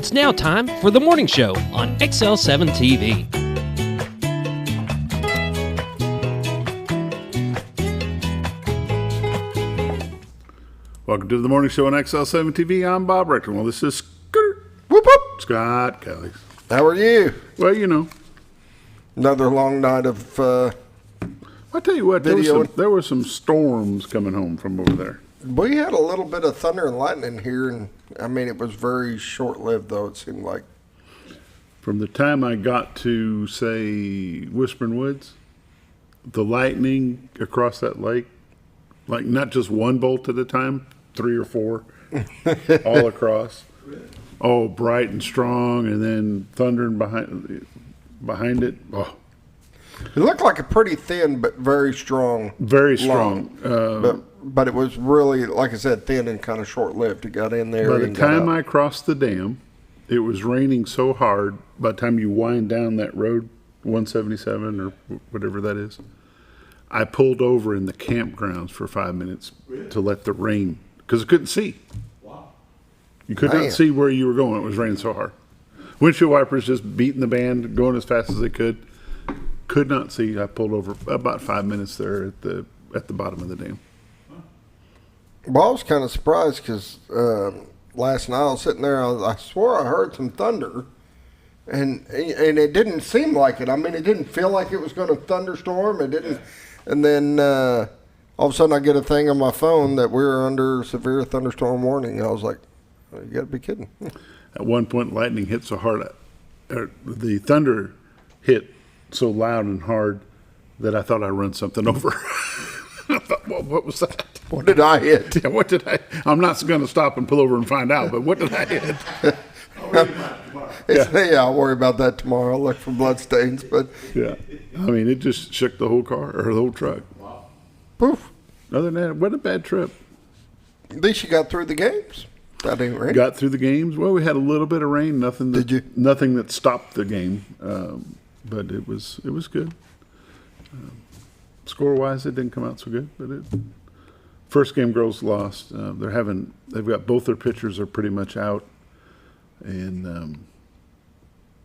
It's now time for the morning show on XL7-TV. Welcome to the morning show on XL7-TV. I'm Bob Rector. Well, this is Scott Kelly. How are you? Well, you know. Another long night of I tell you what, there were some storms coming home from over there. We had a little bit of thunder and lightning here, and I mean, it was very short-lived, though, it seemed like. From the time I got to, say, Whispering Woods, the lightning across that lake, like not just one bolt at a time, 3 or 4, all across. Oh, bright and strong, and then thundering behind it. Oh. It looked like a pretty thin but very strong. Very strong. But it was really, like I said, thin and kind of short-lived. It got in there. By the time I crossed the dam, it was raining so hard, by the time you wind down that road, 177 or whatever that is, I pulled over in the campgrounds for 5 minutes to let the rain, because I couldn't see. Wow. You could not see where you were going. It was raining so hard. Windshield wipers just beating the band, going as fast as they could. Could not see. I pulled over about 5 minutes there at the bottom of the dam. Well, I was kind of surprised because last night I was sitting there. I swore I heard some thunder, and it didn't seem like it. I mean, it didn't feel like it was going to thunderstorm. It didn't. And then all of a sudden I get a thing on my phone that we're under severe thunderstorm warning. I was like, oh, you got to be kidding. At one point, lightning hit so hard, the thunder hit so loud and hard that I thought I run something over. I thought, well, what was that? What did I hit? Yeah, what did I? I'm not going to stop and pull over and find out, but what did I hit? Yeah, I'll worry about that tomorrow. I'll look for blood stains, but yeah, I mean, it just shook the whole car or the whole truck. Wow. Poof. Other than that, it wasn't a bad trip. At least you got through the games. That ain't rain. Got through the games. Well, we had a little bit of rain. Nothing that stopped the game, but it was good. Score-wise, it didn't come out so good, but first game girls lost. They've got both their pitchers are pretty much out, and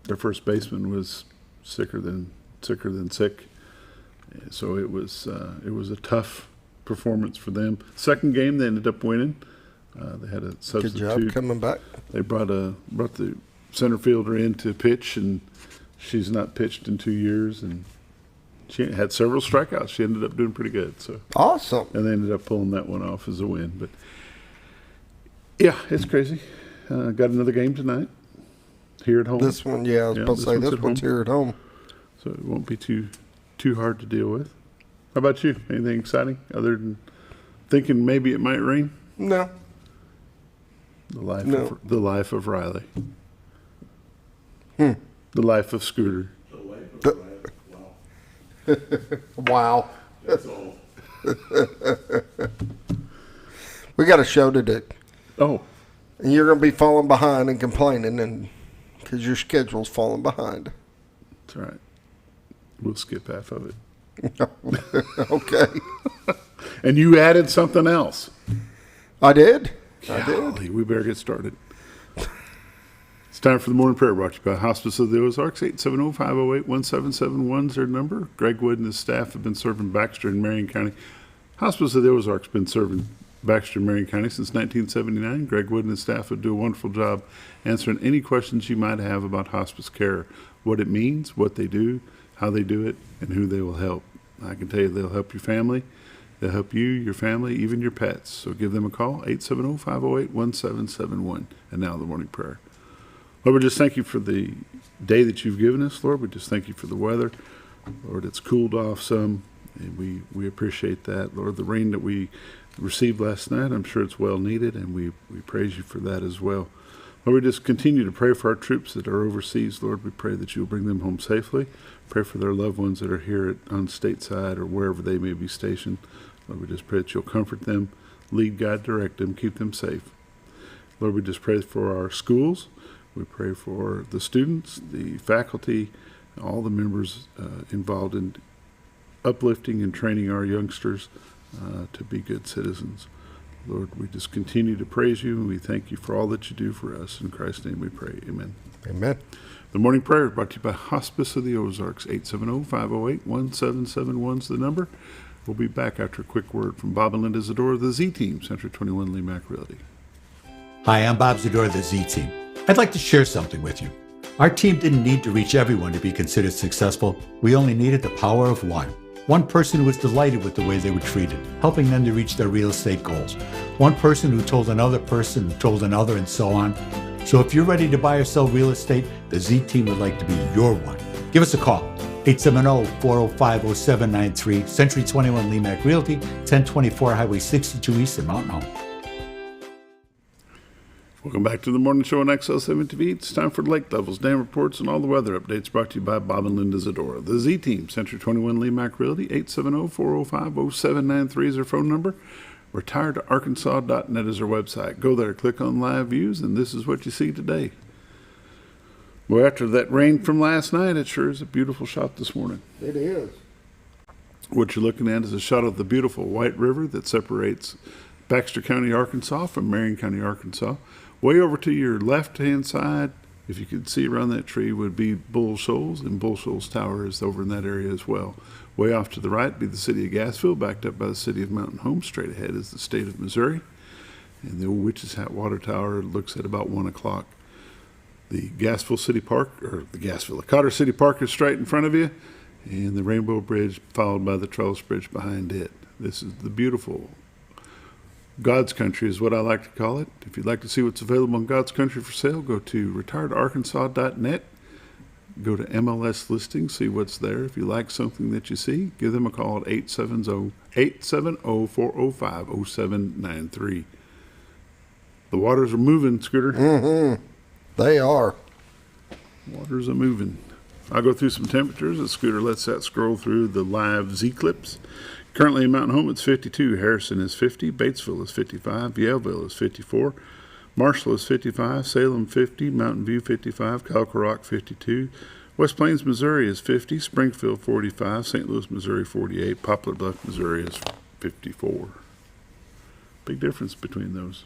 their first baseman was sicker than sick. So it was a tough performance for them. Second game, they ended up winning. They had a substitute. Good job coming back. They brought the center fielder in to pitch, and she's not pitched in 2 years, and she had several strikeouts. She ended up doing pretty good. So awesome. And they ended up pulling that one off as a win. But yeah, it's crazy. Got another game tonight here at home. This one, I was supposed to say this one's here at home. So it won't be too hard to deal with. How about you? Anything exciting other than thinking maybe it might rain? No. The life of Riley. The life of Scooter. The life of Riley. Wow. That's all. We got a show to do. Oh. And you're going to be falling behind and complaining and because your schedule's falling behind. That's all right. We'll skip half of it. Okay. And you added something else. I did. Golly, we better get started. It's time for the morning prayer brought to you by Hospice of the Ozarks. 870-508-1771 is their number. Greg Wood and his staff have been serving Baxter and Marion County. Hospice of the Ozarks has been serving Baxter and Marion County since 1979. Greg Wood and his staff would do a wonderful job answering any questions you might have about hospice care, what it means, what they do, how they do it, and who they will help. I can tell you they'll help your family. They'll help you, your family, even your pets. So give them a call, 870-508-1771. And now the morning prayer. Lord, we just thank you for the day that you've given us, Lord. We just thank you for the weather. Lord, it's cooled off some, and we appreciate that. Lord, the rain that we received last night, I'm sure it's well needed, and we praise you for that as well. Lord, we just continue to pray for our troops that are overseas. Lord, we pray that you'll bring them home safely. Pray for their loved ones that are here on stateside or wherever they may be stationed. Lord, we just pray that you'll comfort them, lead, guide, direct them, keep them safe. Lord, we just pray for our schools. We pray for the students, the faculty, all the members involved in uplifting and training our youngsters to be good citizens. Lord, we just continue to praise you, and we thank you for all that you do for us. In Christ's name we pray. Amen. Amen. The morning prayer is brought to you by Hospice of the Ozarks. 870-508-1771 is the number. We'll be back after a quick word from Bob and Linda Zdora, the Z-Team, Century 21 LeMac Realty. Hi, I'm Bob Zdora, the Z-Team. I'd like to share something with you. Our team didn't need to reach everyone to be considered successful. We only needed the power of one. One person who was delighted with the way they were treated, helping them to reach their real estate goals. One person who told another person, who told another, and so on. So if you're ready to buy or sell real estate, the Z-Team would like to be your one. Give us a call. 870-405-0793, Century 21 LeMac Realty, 1024 Highway 62 East in Mountain Home. Welcome back to the morning show on XL7-TV. It's time for lake levels, dam reports, and all the weather updates brought to you by Bob and Linda Zdora. The Z-Team, Century 21 LeMac Realty, 870-405-0793 is their phone number. Retiredtoarkansas.net is our website. Go there, click on live views, and this is what you see today. Well, after that rain from last night, it sure is a beautiful shot this morning. It is. What you're looking at is a shot of the beautiful White River that separates Baxter County, Arkansas from Marion County, Arkansas. Way over to your left-hand side, if you could see around that tree, would be Bull Shoals, and Bull Shoals Tower is over in that area as well. Way off to the right be the city of Gassville, backed up by the city of Mountain Home. Straight ahead is the state of Missouri. And the old Witch's Hat Water Tower looks at about 1 o'clock. The Gassville City Park, the Cotter City Park is straight in front of you, and the Rainbow Bridge followed by the Trellis Bridge behind it. This is the beautiful God's Country is what I like to call it. If you'd like to see what's available in God's Country for sale, go to retiredarkansas.net. Go to MLS listings, see what's there. If you like something that you see, give them a call at 870-405-0793. The waters are moving, Scooter. Mm-hmm. They are. Waters are moving. I'll go through some temperatures. The Scooter lets that scroll through the live Z-clips. Currently in Mountain Home, it's 52. Harrison is 50. Batesville is 55. Yaleville is 54. Marshall is 55. Salem 50. Mountain View 55. Calcarock 52. West Plains, Missouri is 50. Springfield 45. St. Louis, Missouri 48. Poplar Bluff, Missouri is 54. Big difference between those.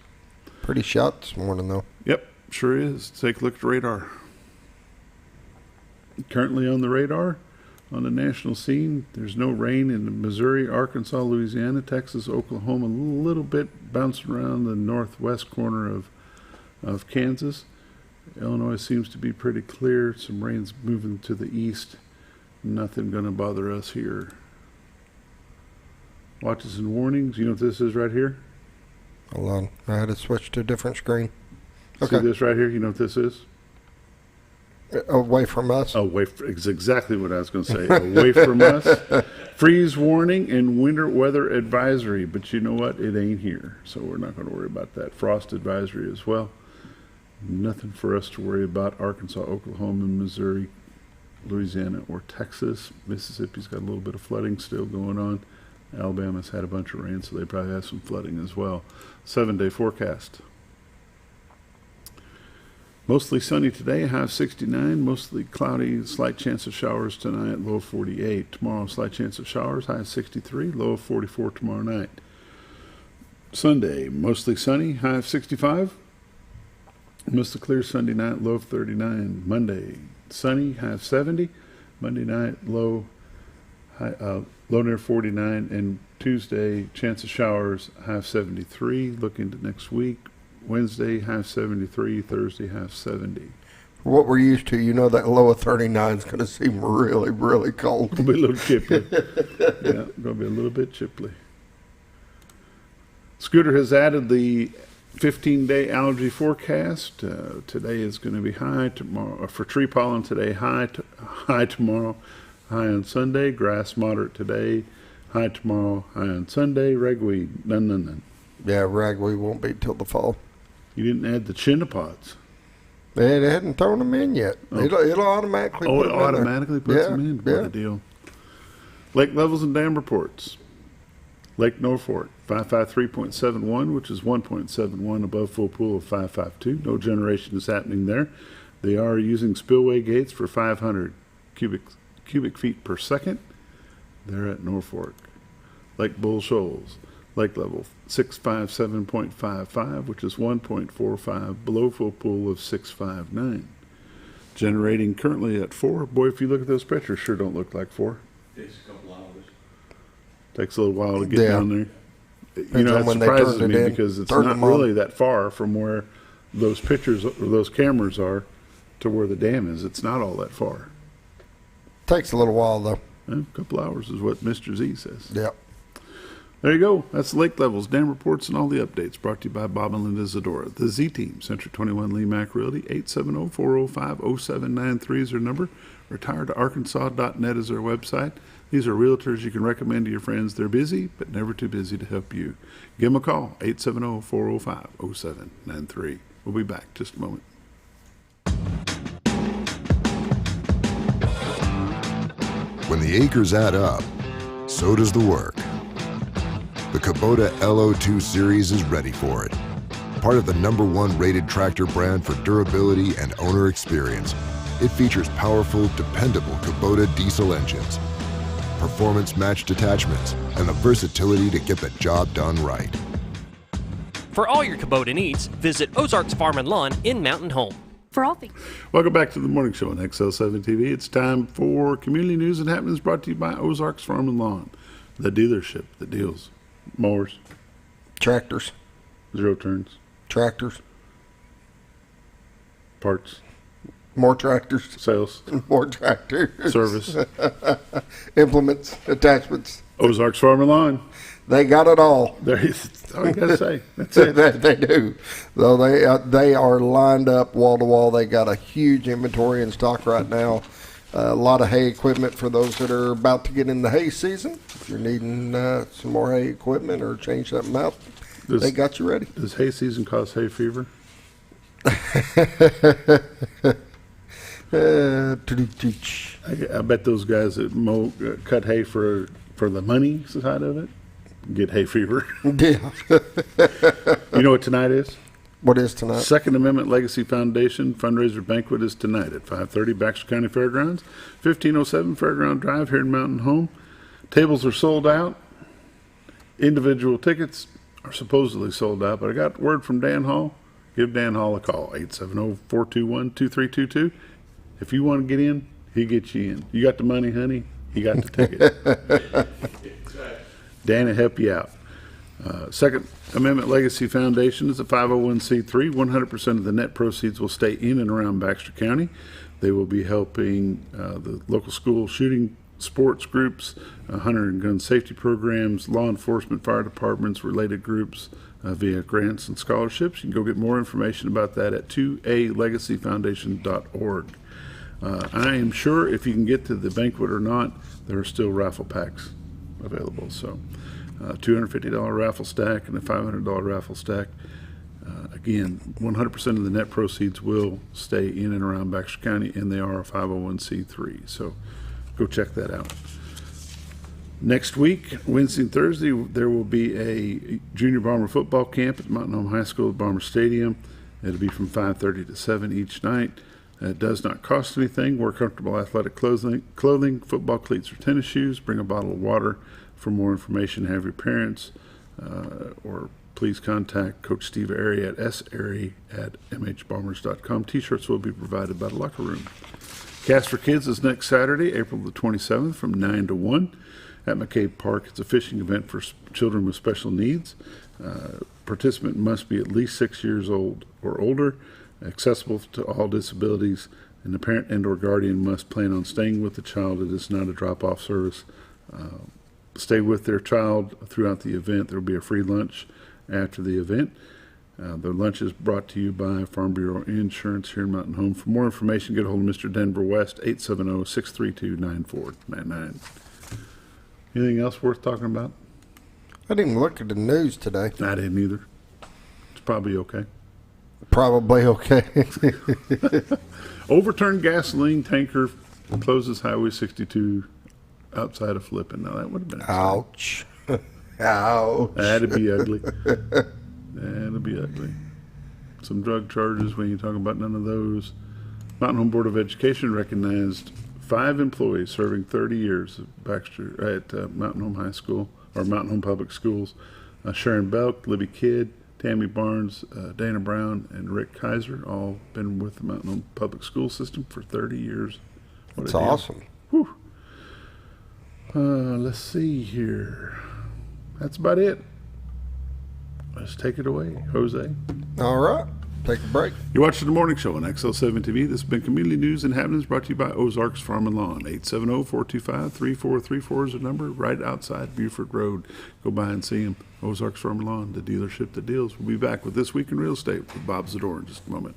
Pretty shot this morning, though. Yep, sure is. Take a look at the radar. Currently on the radar, on the national scene, there's no rain in Missouri, Arkansas, Louisiana, Texas, Oklahoma, a little bit bouncing around the northwest corner of Kansas. Illinois seems to be pretty clear. Some rain's moving to the east. Nothing going to bother us here. Watches and warnings. You know what this is right here? Hold on. I had to switch to a different screen. See this right here? You know what this is? Away from us? It's exactly what I was going to say. Away from us. Freeze warning and winter weather advisory. But you know what? It ain't here. So we're not going to worry about that. Frost advisory as well. Nothing for us to worry about. Arkansas, Oklahoma, Missouri, Louisiana, or Texas. Mississippi's got a little bit of flooding still going on. Alabama's had a bunch of rain, so they probably have some flooding as well. 7-day forecast. Mostly sunny today, high of 69. Mostly cloudy, slight chance of showers tonight, low of 48. Tomorrow, slight chance of showers, high of 63, low of 44 tomorrow night. Sunday, mostly sunny, high of 65. Mostly clear Sunday night, low of 39. Monday, sunny, high of 70. Monday night, low near 49. And Tuesday, chance of showers, high of 73. Look into next week. Wednesday, high of 73. Thursday, high of 70. What we're used to, you know that low of 39 is going to seem really, really cold. It'll be a little chippy. Yeah, going to be a little bit chippy. Scooter has added the 15-day allergy forecast. Today is going to be high. Tomorrow for tree pollen today, high tomorrow, high on Sunday. Grass moderate today, high tomorrow, high on Sunday. Ragweed, none. Yeah, ragweed won't be till the fall. You didn't add the chinnopods. They hadn't thrown them in yet. Oh. It'll automatically put them in. Automatically puts them in? What a deal. Lake levels and dam reports. Lake Norfolk, 553.71, which is 1.71 above full pool of 552. No generation is happening there. They are using spillway gates for 500 cubic feet per second. They're at Norfolk. Lake Bull Shoals. Lake level 657.55, which is 1.45 below full pool of 659. Generating currently at 4. Boy, if you look at those pictures, sure don't look like 4. Takes a couple hours. Takes a little while to get Yeah. down there. Depends on That when they surprises turned it me in. because it's Turned not them on. really that far from where those pictures or those cameras are to where the dam is. It's not all that far. Takes a little while though. A couple hours is what Mr. Z says. Yep. There you go. That's the lake levels, dam reports, and all the updates brought to you by Bob and Linda Zdora. The Z Team, Century 21 LeMac Realty, 870-405-0793 is their number. Retiredtoarkansas.net is their website. These are realtors you can recommend to your friends. They're busy, but never too busy to help you. Give them a call, 870-405-0793. We'll be back just a moment. When the acres add up, so does the work. The Kubota LO2 series is ready for it. Part of the #1 rated tractor brand for durability and owner experience, it features powerful, dependable Kubota diesel engines, performance-matched attachments, and the versatility to get the job done right. For all your Kubota needs, visit Ozarks Farm and Lawn in Mountain Home. For all things. Welcome back to the morning show on XL7-TV. It's time for community news and happenings brought to you by Ozarks Farm and Lawn, the dealership that deals mowers, Tractors. zero turns, Tractors. parts, More tractors. sales, More tractors. service. Implements. Attachments. Ozarks Farm and Lawn. They got it all. That's all you got to say. That's it. They do. So they are lined up wall to wall. They got a huge inventory in stock right now. A lot of hay equipment for those that are about to get in the hay season. If you're needing some more hay equipment or change something out, they got you ready. Does hay season cause hay fever? I bet those guys that cut hay for the money side of it get hay fever. Yeah. You know what tonight is? What is tonight? Second Amendment Legacy Foundation fundraiser banquet is tonight at 5:30 Baxter County Fairgrounds, 1507 Fairground Drive here in Mountain Home. Tables are sold out. Individual tickets are supposedly sold out, but I got word from Dan Hall. Give Dan Hall a call, 870-421-2322. If you want to get in, he gets you in. You got the money, honey? He got the ticket. Dan will help you out. Second Amendment Legacy Foundation is a 501c3. 100% of the net proceeds will stay in and around Baxter County. They will be helping the local school shooting sports groups, hunter and gun safety programs, law enforcement, fire departments, related groups via grants and scholarships. You can go get more information about that at 2alegacyfoundation.org. I am sure if you can get to the banquet or not, there are still raffle packs available. So $250 raffle stack and a $500 raffle stack. Again, 100% of the net proceeds will stay in and around Baxter County, and they are a 501c3. So go check that out. Next week, Wednesday and Thursday, there will be a junior Bomber football camp at Mountain Home High School at Bomber Stadium. It'll be from 5:30 to 7 each night. It does not cost anything. Wear comfortable athletic clothing, football cleats or tennis shoes. Bring a bottle of water. For more information, have your parents or please contact Coach Steve Airy at sairy@mhbombers.com. T-shirts will be provided by the locker room. Cast for Kids is next Saturday, April the 27th from 9 to 1 at McCabe Park. It's a fishing event for children with special needs. Participant must be at least 6 years old or older, accessible to all disabilities, and the parent and or guardian must plan on staying with the child. It is not a drop-off service. Stay with their child throughout the event. There will be a free lunch after the event. The lunch is brought to you by Farm Bureau Insurance here in Mountain Home. For more information, get a hold of Mr. Denver West, 870-632-9499. Anything else worth talking about? I didn't even look at the news today. I didn't either. It's probably okay. Probably okay. Overturned gasoline tanker closes Highway 62 outside of Flippin'. Now, that would have been Ouch. Ouch. That'd be ugly. That'd be ugly. Some drug charges, we ain't talking about none of those. Mountain Home Board of Education recognized 5 employees serving 30 years at Mountain Home High School, or Mountain Home Public Schools. Sharon Belk, Libby Kidd, Tammy Barnes, Dana Brown, and Rick Kaiser, all been with the Mountain Home Public School System for 30 years. That's awesome. Whew. Let's see here. That's about it. Let's take it away, Jose. All right. Take a break. You're watching The Morning Show on XL7-TV. This has been Community News and Happenings brought to you by Ozarks Farm and Lawn. 870-425-3434 is the number, right outside Buford Road. Go by and see them. Ozarks Farm and Lawn, the dealership that deals. We'll be back with This Week in Real Estate with Bob Zdora in just a moment.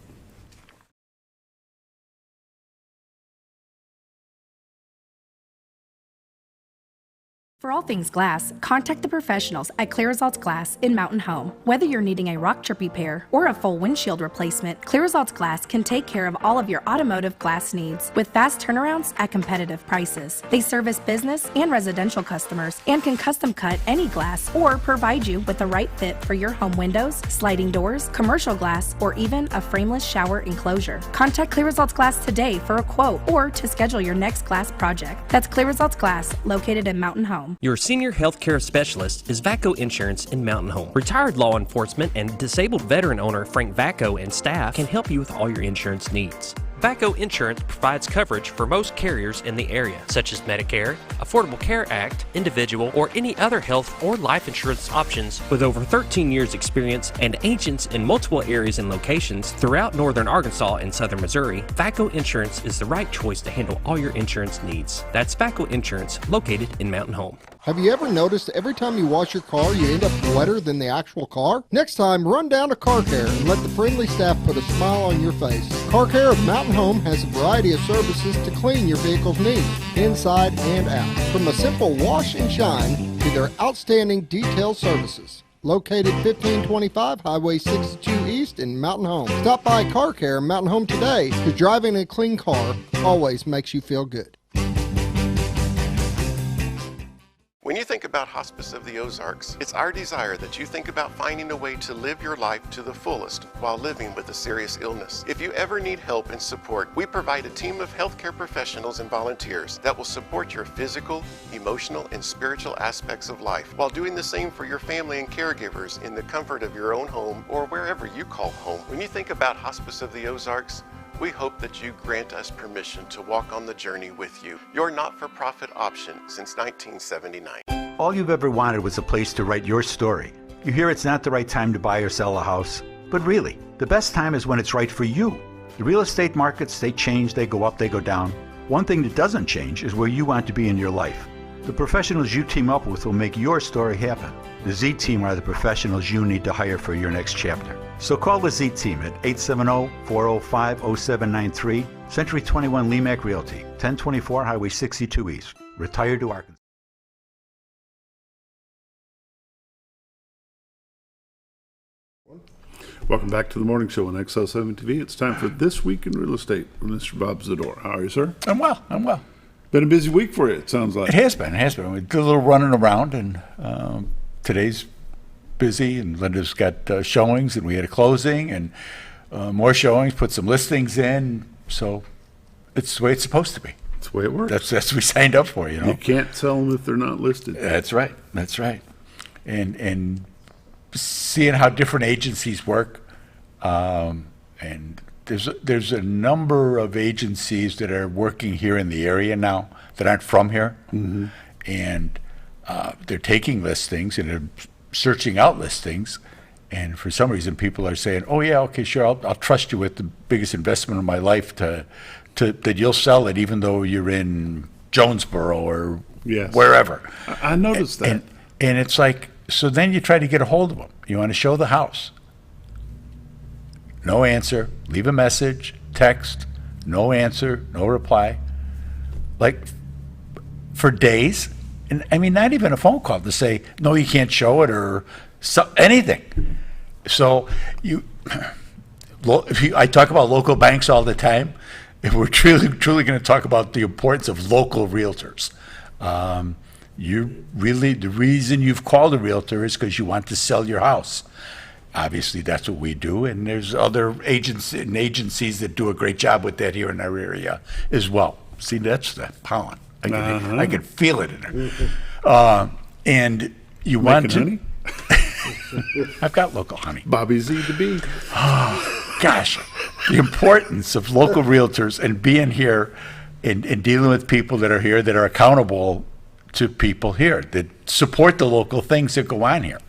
For all things glass, contact the professionals at Clear Results Glass in Mountain Home. Whether you're needing a rock chip repair or a full windshield replacement, Clear Results Glass can take care of all of your automotive glass needs with fast turnarounds at competitive prices. They service business and residential customers and can custom cut any glass or provide you with the right fit for your home windows, sliding doors, commercial glass, or even a frameless shower enclosure. Contact Clear Results Glass today for a quote or to schedule your next glass project. That's Clear Results Glass, located in Mountain Home. Your senior health care specialist is VACO Insurance in Mountain Home. Retired law enforcement and disabled veteran owner Frank VACO and staff can help you with all your insurance needs. VACO Insurance provides coverage for most carriers in the area, such as Medicare, Affordable Care Act, individual, or any other health or life insurance options. With over 13 years experience and agents in multiple areas and locations throughout northern Arkansas and southern Missouri, VACO Insurance is the right choice to handle all your insurance needs. That's VACO Insurance, located in Mountain Home. Have you ever noticed every time you wash your car, you end up wetter than the actual car? Next time, run down to Car Care and let the friendly staff put a smile on your face. Car Care of Mountain Home has a variety of services to clean your vehicle's needs, inside and out. From a simple wash and shine to their outstanding detailed services. Located 1525 Highway 62 East in Mountain Home. Stop by Car Care Mountain Home today, because driving a clean car always makes you feel good. When you think about Hospice of the Ozarks, it's our desire that you think about finding a way to live your life to the fullest while living with a serious illness. If you ever need help and support, we provide a team of healthcare professionals and volunteers that will support your physical, emotional, and spiritual aspects of life while doing the same for your family and caregivers in the comfort of your own home or wherever you call home. When you think about Hospice of the Ozarks, we hope that you grant us permission to walk on the journey with you. Your not-for-profit option since 1979. All you've ever wanted was a place to write your story. You hear it's not the right time to buy or sell a house, but really, the best time is when it's right for you. The real estate markets, they change, they go up, they go down. One thing that doesn't change is where you want to be in your life. The professionals you team up with will make your story happen. The Z Team are the professionals you need to hire for your next chapter. So call the Z Team at 870-405-0793, Century 21 LeMac Realty, 1024 Highway 62 East. Retired to Arkansas. Welcome back to the Morning Show on XL7-TV. It's time for This Week in Real Estate with Mr. Bob Zdora. How are you, sir? I'm well. Been a busy week for you, it sounds like. It has been. We did a little running around, and today's busy, and Linda's got showings, and we had a closing, and more showings, put some listings in, so it's the way it's supposed to be. That's the way it works. That's what we signed up for, you know. You can't sell them if they're not listed. That's right. And seeing how different agencies work, and there's a number of agencies that are working here in the area now that aren't from here, and they're taking listings and they're searching out listings, and for some reason people are saying, "Oh yeah, okay, sure, I'll trust you with the biggest investment of my life to that you'll sell it even though you're in Jonesboro or wherever." I noticed that, and it's like, so then you try to get a hold of them. You want to show the house. No answer. Leave a message, text, no answer, no reply. Like for days. And I mean, not even a phone call to say, no, you can't show it or anything. So I talk about local banks all the time, and we're truly going to talk about the importance of local realtors. The reason you've called a realtor is because you want to sell your house. Obviously, that's what we do, and there's other agencies that do a great job with that here in our area as well. See, that's the pollen. I can feel it in there. And you want to. I've got local honey. Bobby Z to be. Gosh, the importance of local realtors and being here and dealing with people that are here that are accountable to people here, that support the local things that go on here.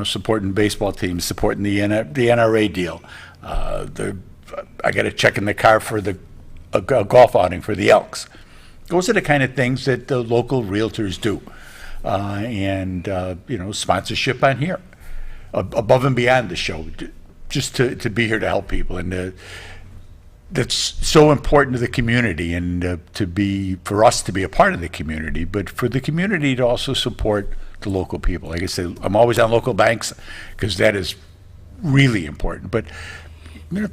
Supporting baseball teams, supporting the NRA deal. I got a check in the car for a golf outing for the Elks. Those are the kind of things that the local realtors do. Sponsorship on here, above and beyond the show, just to be here to help people. And that's so important to the community, and for us to be a part of the community, but for the community to also support the local people. Like I said, I'm always on local banks because that is really important. But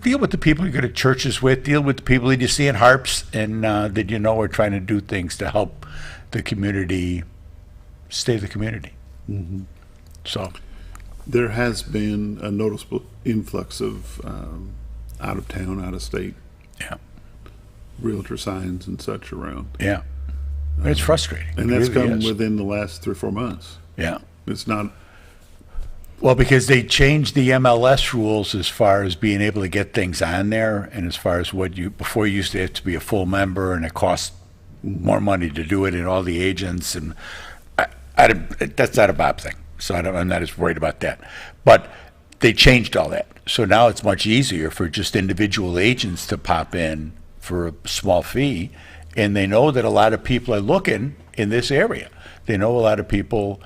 deal with the people you go to churches with, deal with the people that you see in harps, and that are trying to do things to help the community stay the community. Mm-hmm. So there has been a noticeable influx of out of town, out of state realtor signs and such around. Yeah. It's frustrating. And that's come within the last 3 or 4 months. Yeah. It's not. Well, because they changed the MLS rules as far as being able to get things on there, and as far as before you used to have to be a full member, and it cost more money to do it, and all the agents, and that's not a Bob thing. So I'm not as worried about that. But they changed all that. So now it's much easier for just individual agents to pop in for a small fee, and they know that a lot of people are looking in this area. They know a lot of people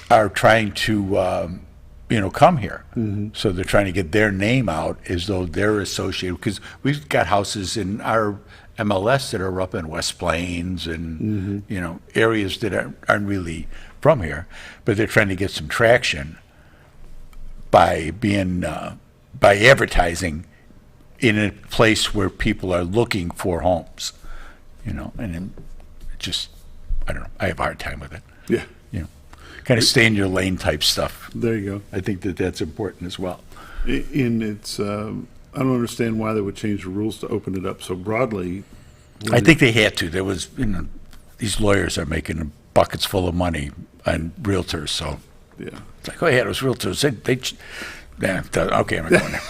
are trying to come here. Mm-hmm. So they're trying to get their name out as though they're associated, because we've got houses in our MLS that are up in West Plains and areas that aren't really from here, but they're trying to get some traction by advertising in a place where people are looking for homes, and then I don't know, I have a hard time with it. Yeah. Kind of stay in your lane type stuff. There you go. I think that's important as well. And it's, I don't understand why they would change the rules to open it up so broadly. I think they had to. There was, these lawyers are making buckets full of money on realtors, so yeah. It's like, those realtors, okay, I'm not going there.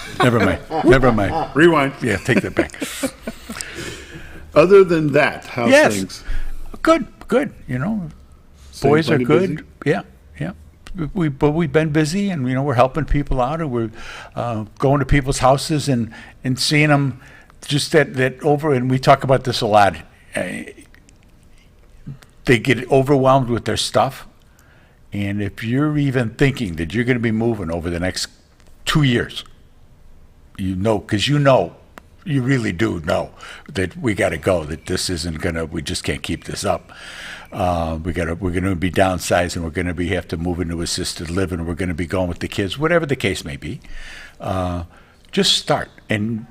Never mind. Rewind. Yeah, take that back. Other than that, how's things? Good. Boys are good. Busy? Yeah. We've been busy, and we're helping people out, and we're going to people's houses and seeing them. Just that over, and we talk about this a lot. They get overwhelmed with their stuff, and if you're even thinking that you're going to be moving over the next 2 years, because you really do know that we got to go. That this isn't gonna. We just can't keep this up. We're going to be downsizing. We're going to have to move into assisted living. We're going to be going with the kids, whatever the case may be. Just start, and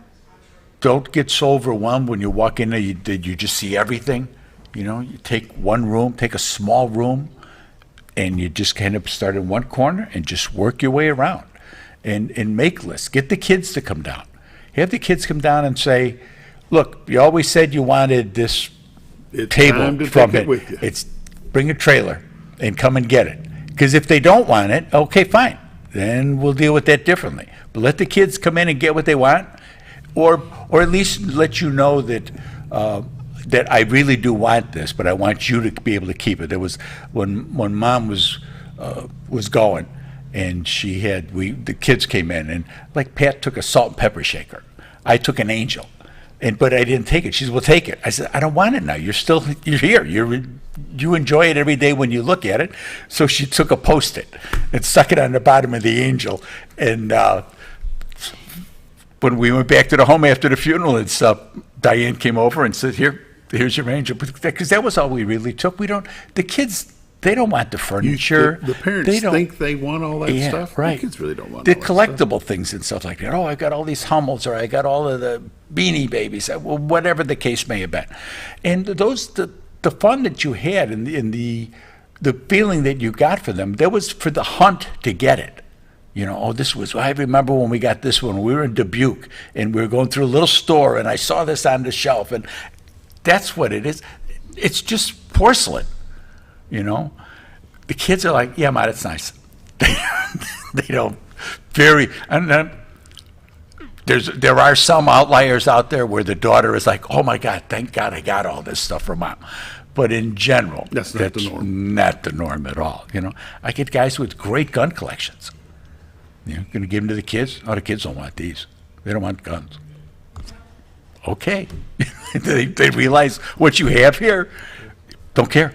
don't get so overwhelmed when you walk in there that you just see everything. You take one room, take a small room, and you just kind of start in one corner and just work your way around, and make lists. Get the kids to come down. Have the kids come down and say, "Look, you always said you wanted this." It's table time to from take it. it with you. It's bring a trailer and come and get it. Because if they don't want it, okay, fine. Then we'll deal with that differently. But let the kids come in and get what they want, or at least let you know that that I really do want this, but I want you to be able to keep it. There was when Mom was going, and the kids came in, and like Pat took a salt and pepper shaker. I took an Angel. But I didn't take it. She said, "Well, take it." I said, "I don't want it now. You're here. You enjoy it every day when you look at it." So she took a Post-it and stuck it on the bottom of the Angel. And when we went back to the home after the funeral and stuff, Diane came over and said, "Here's your Angel," because that was all we really took. The kids. They don't want the furniture. The parents think they want all that stuff. Right. The kids really don't want the all that collectible stuff. things and stuff like that. I got all these Hummels, or I got all of the Beanie Babies, whatever the case may have been. And the fun that you had and the feeling that you got for them, that was for the hunt to get it. I remember when we got this one, we were in Dubuque, and we were going through a little store, and I saw this on the shelf, and that's what it is. It's just porcelain. The kids are like, "Yeah, Ma, it's nice." They don't and then there are some outliers out there where the daughter is like, oh my God, thank God I got all this stuff from mom. But in general, That's not the norm. Not the norm at all. I get guys with great gun collections. Going to give them to the kids? Oh, the kids don't want these. They don't want guns. Okay. They realize what you have here, don't care.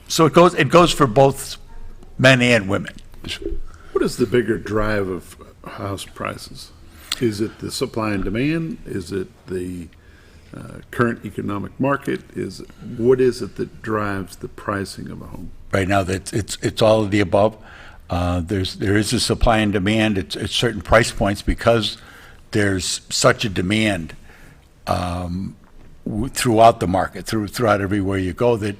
So it goes for both men and women. What is the bigger drive of house prices? Is it the supply and demand? Is it the current economic market? What is it that drives the pricing of a home? Right now, it's all of the above. There is a supply and demand at certain price points because there's such a demand throughout the market, throughout everywhere you go, that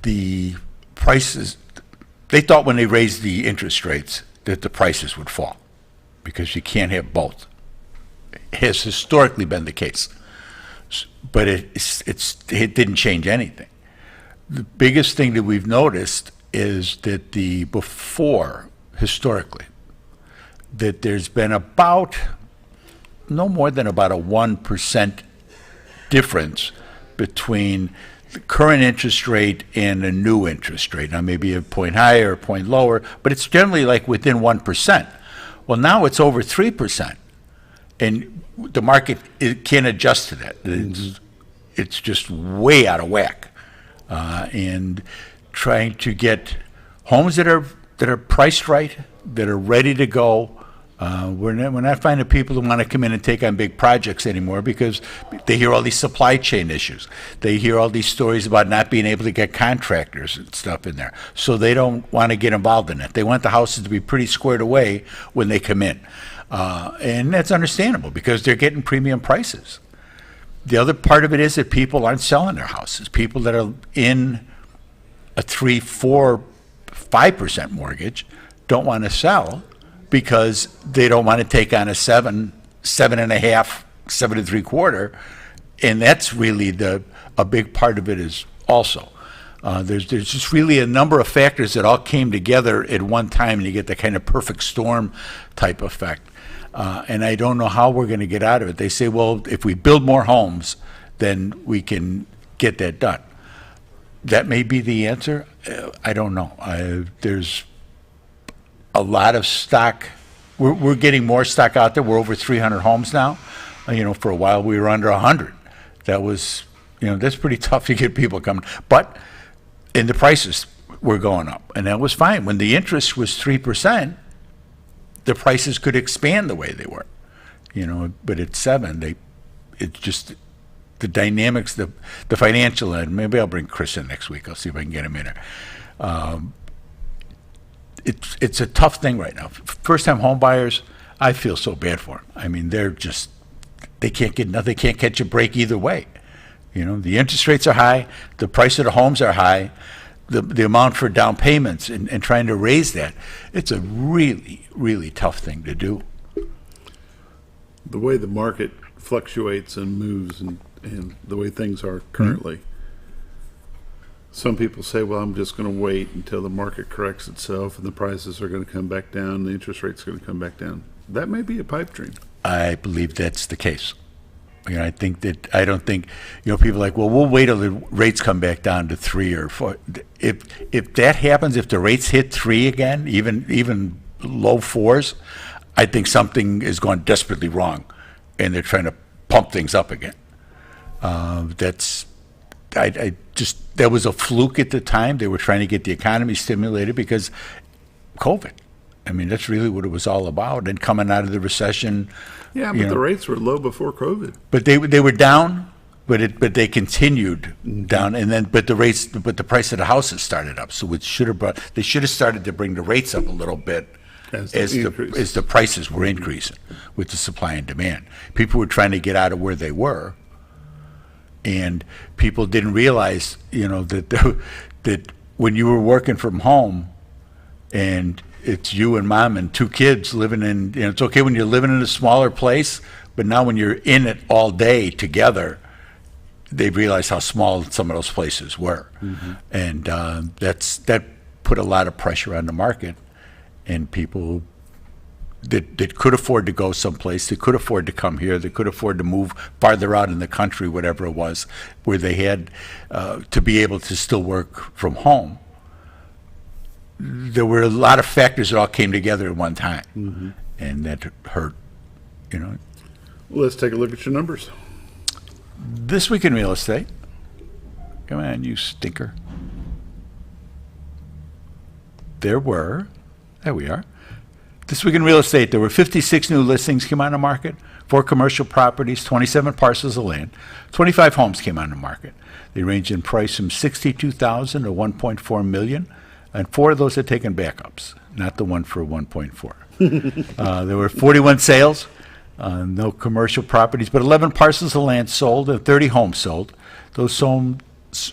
the prices. They thought when they raised the interest rates that the prices would fall because you can't have both. It has historically been the case, but it didn't change anything. The biggest thing that we've noticed is that historically, that there's been no more than about a 1% difference between the current interest rate and a new interest rate. Now, maybe a point higher or a point lower, but it's generally like within 1%. Well, now it's over 3%, and the market can't adjust to that. It's just way out of whack. And trying to get homes that are priced right, that are ready to go. We're not finding people who want to come in and take on big projects anymore because they hear all these supply chain issues. They hear all these stories about not being able to get contractors and stuff in there. So they don't want to get involved in it. They want the houses to be pretty squared away when they come in. And that's understandable because they're getting premium prices. The other part of it is that people aren't selling their houses. People that are in a 3, 4, 5% mortgage don't want to sell because they don't want to take on a 7, 7.5, 7 3/4, and that's really a big part of it is also. There's just really a number of factors that all came together at one time, and you get the kind of perfect storm type effect. And I don't know how we're going to get out of it. They say, well, if we build more homes, then we can get that done. That may be the answer. I don't know. There's a lot of stock. We're getting more stock out there. We're over 300 homes now. For a while we were under 100. That was, that's pretty tough to get people coming. But, and the prices were going up, and that was fine. When the interest was 3%, the prices could expand the way they were, but at 7, it's just the dynamics, the financial end. Maybe I'll bring Chris in next week. I'll see if I can get him in there. It's a tough thing right now. First-time home buyers, I feel so bad for them. I mean, they can't get nothing. They can't catch a break either way. The interest rates are high. The price of the homes are high. The amount for down payments and trying to raise that, it's a really, really tough thing to do. The way the market fluctuates and moves and the way things are currently, some people say, well, I'm just going to wait until the market corrects itself and the prices are going to come back down, the interest rate's going to come back down. That may be a pipe dream. I believe that's the case. I don't think, people are like, well, we'll wait till the rates come back down to 3 or 4. If that happens, if the rates hit 3 again, even low 4s, I think something is going desperately wrong, and they're trying to pump things up again. That was a fluke at the time. They were trying to get the economy stimulated because COVID. I mean, that's really what it was all about. And coming out of the recession. Yeah, but the rates were low before COVID. But they were down, but they continued down, and then but the price of the houses started up. So they should have started to bring the rates up a little bit as the prices were increasing with the supply and demand. People were trying to get out of where they were, and people didn't realize, that when you were working from home, and it's you and mom and 2 kids living in, it's okay when you're living in a smaller place, but now when you're in it all day together, they realize how small some of those places were. And that put a lot of pressure on the market. and people that could afford to go someplace, that could afford to come here, that could afford to move farther out in the country, whatever it was, where they had to be able to still work from home. There were a lot of factors that all came together at one time, and that hurt, you know. Let's take a look at your numbers. This week in real estate, come on, you stinker. There we are. This week in real estate, there were 56 new listings came on the market, 4 commercial properties, 27 parcels of land, 25 homes came on the market. They range in price from $62,000 to $1.4 million, and 4 of those had taken backups, not the one for 1.4. There were 41 sales, no commercial properties, but 11 parcels of land sold and 30 homes sold. Those homes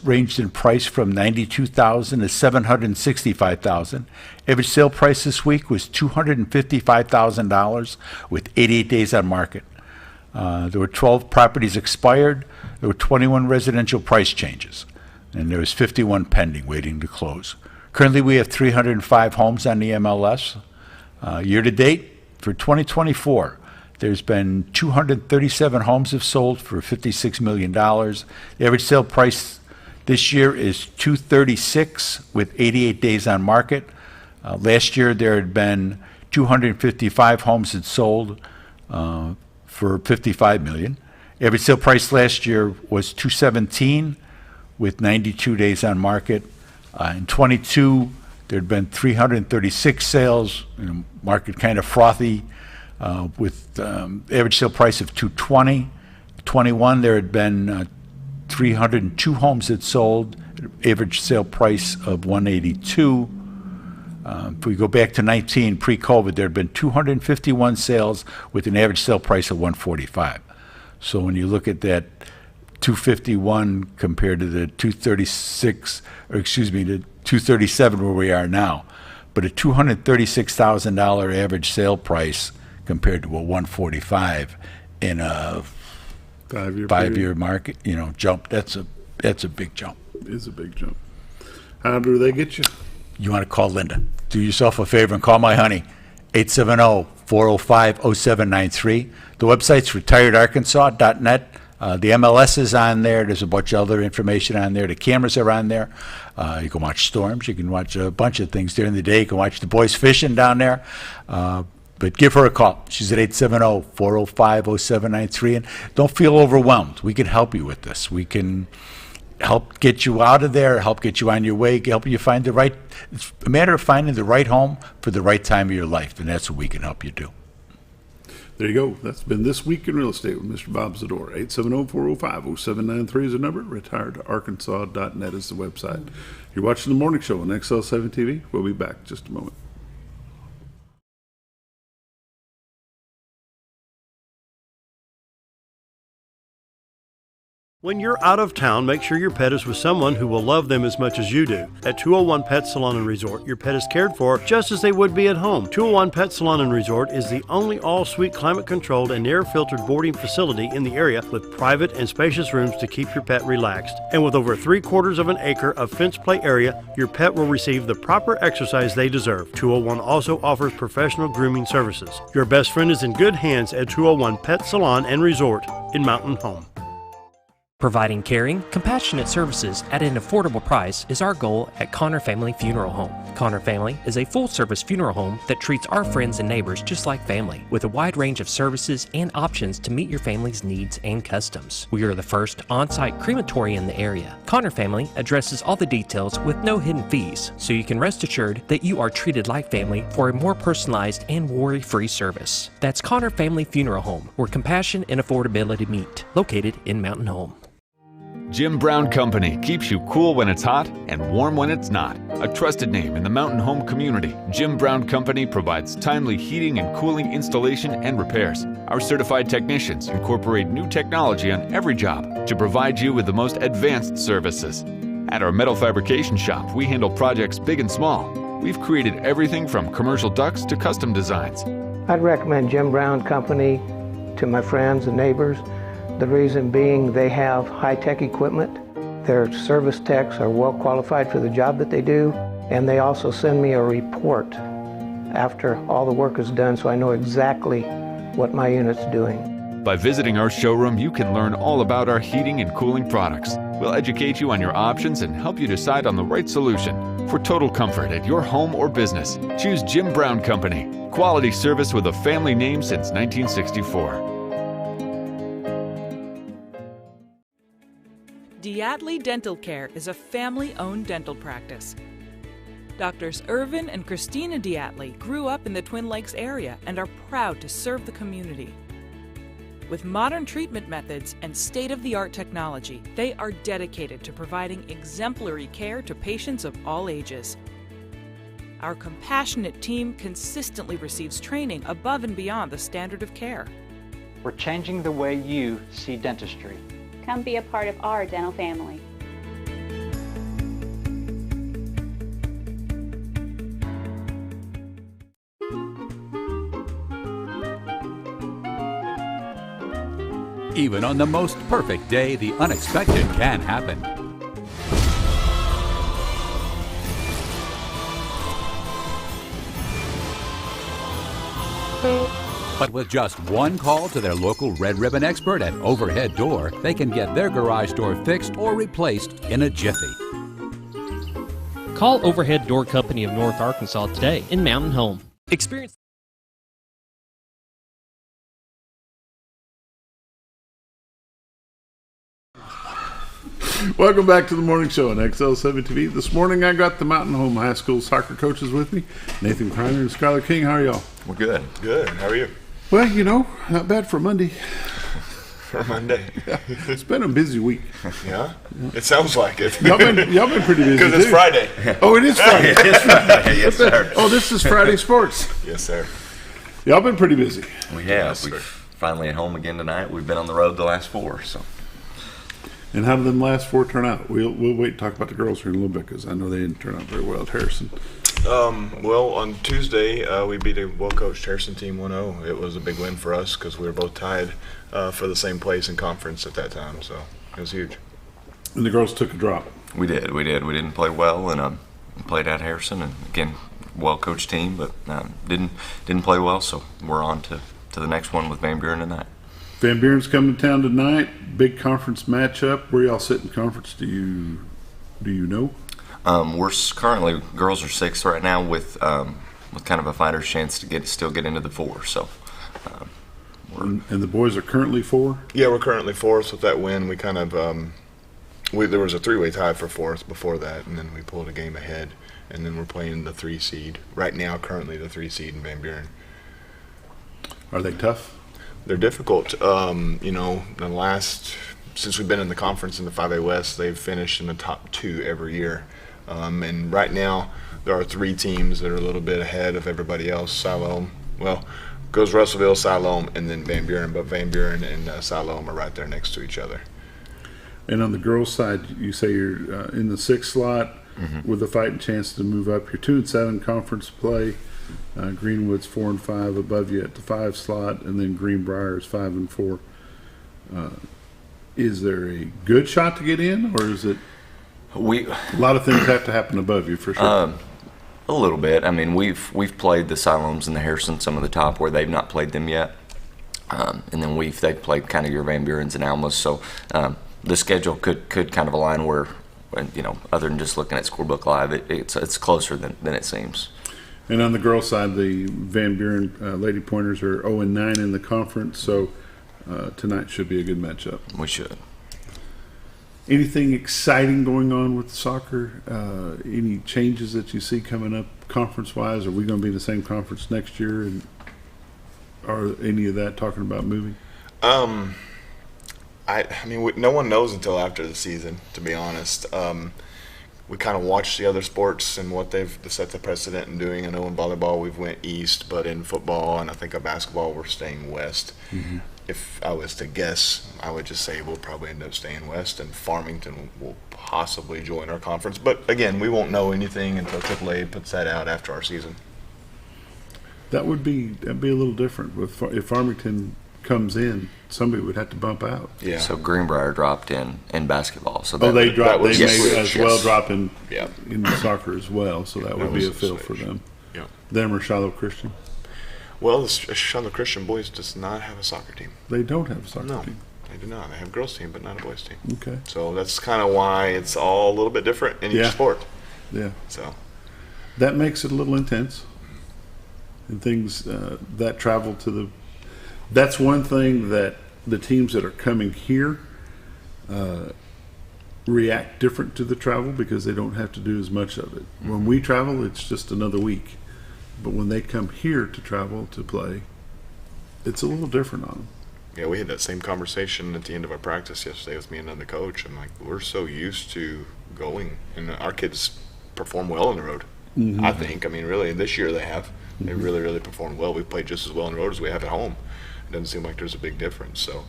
ranged in price from $92,000 to $765,000. Average sale price this week was $255,000 with 88 days on market. There were 12 properties expired. There were 21 residential price changes, and there was 51 pending waiting to close. Currently, we have 305 homes on the MLS. Year to date for 2024, there's been 237 homes have sold for $56 million. The average sale price this year is $236 with 88 days on market. Last year there had been 255 homes that sold for $55 million. Average sale price last year was $217 with 92 days on market. In 22, there had been 336 sales, market kind of frothy, with average sale price of $220. 21, there had been 302 homes that sold, average sale price of $182. If we go back to 19, pre-COVID, there had been 251 sales with an average sale price of $145. So when you look at that 251 compared to the 236, or excuse me, the 237 where we are now, but a $236,000 average sale price compared to a $145 in a five-year market, jump. That's a big jump. It is a big jump. How do they get you? You want to call Linda. Do yourself a favor and call my honey, 870-405-0793. The website's retiredarkansas.net. The MLS is on there. There's a bunch of other information on there. The cameras are on there. You can watch storms. You can watch a bunch of things during the day. You can watch the boys fishing down there. But give her a call. She's at 870-405-0793. And don't feel overwhelmed. We can help you with this. We can help get you out of there, help get you on your way, help you find the right, it's a matter of finding the right home for the right time of your life, and that's what we can help you do. There you go. That's been This Week in Real Estate with Mr. Bob Zdora. 870-405-0793 is the number. retiredarkansas.net is the website. You're watching The Morning Show on XL7-TV. We'll be back in just a moment. When you're out of town, make sure your pet is with someone who will love them as much as you do. At 201 Pet Salon and Resort, your pet is cared for just as they would be at home. 201 Pet Salon and Resort is the only all-suite climate-controlled and air-filtered boarding facility in the area with private and spacious rooms to keep your pet relaxed. And with over 3/4 of an acre of fenced play area, your pet will receive the proper exercise they deserve. 201 also offers professional grooming services. Your best friend is in good hands at 201 Pet Salon and Resort in Mountain Home. Providing caring, compassionate services at an affordable price is our goal at Connor Family Funeral Home. Connor Family is a full-service funeral home that treats our friends and neighbors just like family, with a wide range of services and options to meet your family's needs and customs. We are the first on-site crematory in the area. Connor Family addresses all the details with no hidden fees, so you can rest assured that you are treated like family for a more personalized and worry-free service. That's Connor Family Funeral Home, where compassion and affordability meet, located in Mountain Home. Jim Brown Company keeps you cool when it's hot and warm when it's not. A trusted name in the mountain home community, Jim Brown Company provides timely heating and cooling installation and repairs. Our certified technicians incorporate new technology on every job to provide you with the most advanced services. At our metal fabrication shop, we handle projects big and small. We've created everything from commercial ducts to custom designs. I'd recommend Jim Brown Company to my friends and neighbors. The reason being they have high-tech equipment, their service techs are well qualified for the job that they do, and they also send me a report after all the work is done, so I know exactly what my unit's doing. By visiting our showroom, you can learn all about our heating and cooling products. We'll educate you on your options and help you decide on the right solution. For total comfort at your home or business, choose Jim Brown Company. Quality service with a family name since 1964. Diatley Dental Care is a family-owned dental practice. Doctors Irvin and Christina Diatley grew up in the Twin Lakes area and are proud to serve the community. With modern treatment methods and state-of-the-art technology, they are dedicated to providing exemplary care to patients of all ages. Our compassionate team consistently receives training above and beyond the standard of care. We're changing the way you see dentistry. Come be a part of our dental family. Even on the most perfect day, the unexpected can happen. But with just one call to their local Red Ribbon expert at Overhead Door, they can get their garage door fixed or replaced in a jiffy. Call Overhead Door Company of North Arkansas today in Mountain Home. Experience Welcome back to the morning show on XL7-TV. This morning I got the Mountain Home High School soccer coaches with me, Nathan Criner and Skyler King. How are y'all? We're good. Good. How are you? Well, you know, not bad for Monday. For Monday. Yeah. It's been a busy week. Yeah? It sounds like it. Y'all been pretty busy. Because it's too. Friday. Oh, it is Friday. It is Friday. Yes, sir. Oh, this is Friday Sports. Yes, sir. Y'all been pretty busy. We have. We're finally at home again tonight. We've been on the road the last 4, so. And how did them last 4 turn out? We'll wait to talk about the girls here in a little bit because I know they didn't turn out very well at Harrison. Well, on Tuesday, we beat a well-coached Harrison team 1-0. It was a big win for us because we were both tied for the same place in conference at that time, so it was huge. And the girls took a drop. We did. We didn't play well, and played at Harrison, and again, well-coached team, but didn't play well. So we're on to the next one with Van Buren tonight. Van Buren's coming to town tonight. Big conference matchup. Where y'all sit in conference? Do you know? We're currently, girls are 6th right now with kind of a fighter's chance to still get into the 4. So. And the boys are currently 4? Yeah, we're currently 4th. With that win, we kind of there was a 3-way tie for 4th before that, and then we pulled a game ahead, and then we're playing the 3 seed right now. Currently, the 3 seed in Van Buren. Are they tough? They're difficult. Since we've been in the conference in the 5A West, they've finished in the top 2 every year. And right now, there are 3 teams that are a little bit ahead of everybody else. Siloam, goes Russellville, Siloam, and then Van Buren. But Van Buren and Siloam are right there next to each other. And on the girls' side, you say you're in the 6th slot with a fighting chance to move up. You're 2-7 conference play. Greenwood's 4-5 above you at the 5 slot, and then Greenbrier is 5-4. Is there a good shot to get in, or is it? A lot of things have to happen above you for sure. A little bit. I mean, we've played the Siloams and the Harrison, some of the top where they've not played them yet, and then they've played kind of your Van Burens and Almas. So the schedule could kind of align where, other than just looking at Scorebook Live, it's closer than it seems. And on the girls' side, the Van Buren Lady Pointers are 0-9 in the conference, so tonight should be a good matchup. We should. Anything exciting going on with soccer? Any changes that you see coming up conference-wise? Are we going to be in the same conference next year? And are any of that talking about moving? I mean, no one knows until after the season, to be honest. We kind of watch the other sports and what they've set the precedent in doing. I know in volleyball we've went east, but in football and I think in basketball we're staying west. Mm-hmm. If I was to guess, I would just say we'll probably end up staying west, and Farmington will possibly join our conference. But again, we won't know anything until AAA puts that out after our season. That'd be a little different. If Farmington comes in, somebody would have to bump out. Yeah. So Greenbrier dropped in basketball. So they may as well drop in yeah. in soccer as well. So that would be a fill for them. Yeah. Them or Shiloh Christian? Well, the Shiloh Christian boys does not have a soccer team. They don't have a soccer team. They do not. They have a girls team, but not a boys team. Okay. So that's kind of why it's all a little bit different in each sport. Yeah. So that makes it a little intense. And things that travel to the. That's one thing that the teams that are coming here react different to the travel because they don't have to do as much of it. When we travel, it's just another week. But when they come here to travel to play, it's a little different on them. Yeah, we had that same conversation at the end of our practice yesterday with me and another coach. I'm like, we're so used to going, and our kids perform well on the road. Mm-hmm. I think. I mean, really, this year they have. They really, really performed well. We played just as well on the road as we have at home. It doesn't seem like there's a big difference. So,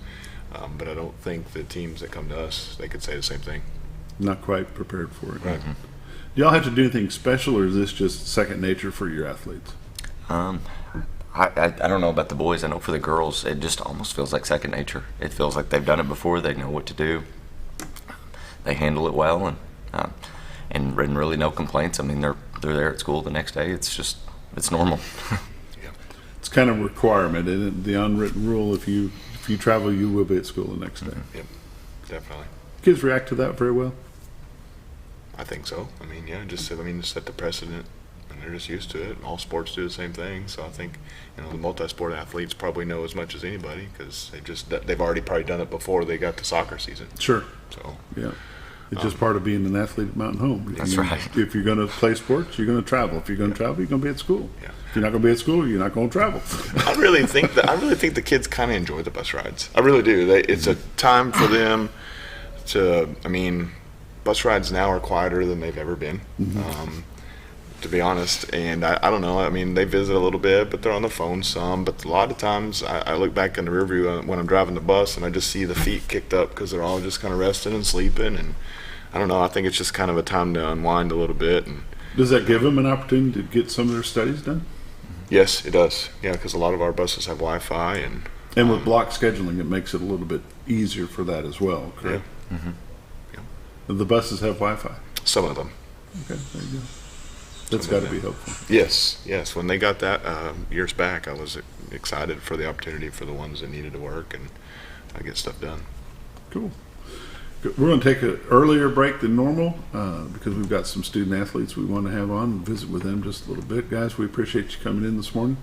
but I don't think the teams that come to us, they could say the same thing. Not quite prepared for it. Right. Do y'all have to do anything special, or is this just second nature for your athletes? I don't know about the boys. I know for the girls, it just almost feels like second nature. It feels like they've done it before. They know what to do. They handle it well, and really no complaints. I mean, they're there at school the next day. It's normal. It's kind of a requirement, isn't it? The unwritten rule: if you travel, you will be at school the next day. Yep, definitely. Kids react to that very well. I think so. I mean, yeah, just set the precedent, and they're just used to it. All sports do the same thing. So I think, the multi-sport athletes probably know as much as anybody because they've already probably done it before they got to soccer season. Sure. So yeah, it's just part of being an athlete at Mountain Home. That's right. If you're going to play sports, you're going to travel. If you're going to travel, you're going to be at school. Yeah. If you're not going to be at school, you're not going to travel. I really think the kids kind of enjoy the bus rides. I really do. It's a time for them to. I mean, bus rides now are quieter than they've ever been. Mm-hmm. To be honest, and I don't know. I mean, they visit a little bit, but they're on the phone some. But a lot of times, I look back in the rear view when I'm driving the bus, and I just see the feet kicked up because they're all just kind of resting and sleeping. And I don't know. I think it's just kind of a time to unwind a little bit. And does that give them an opportunity to get some of their studies done? Yes, it does. Yeah, because a lot of our buses have Wi-Fi, and with block scheduling, it makes it a little bit easier for that as well. Correct. Yeah. Mm-hmm. Yeah. The buses have Wi-Fi. Some of them. Okay, there you go. That's got to be helpful. Yes. When they got that years back, I was excited for the opportunity for the ones that needed to work and get stuff done. Cool. Good. We're going to take an earlier break than normal because we've got some student athletes we want to have on and visit with them just a little bit. Guys, we appreciate you coming in this morning.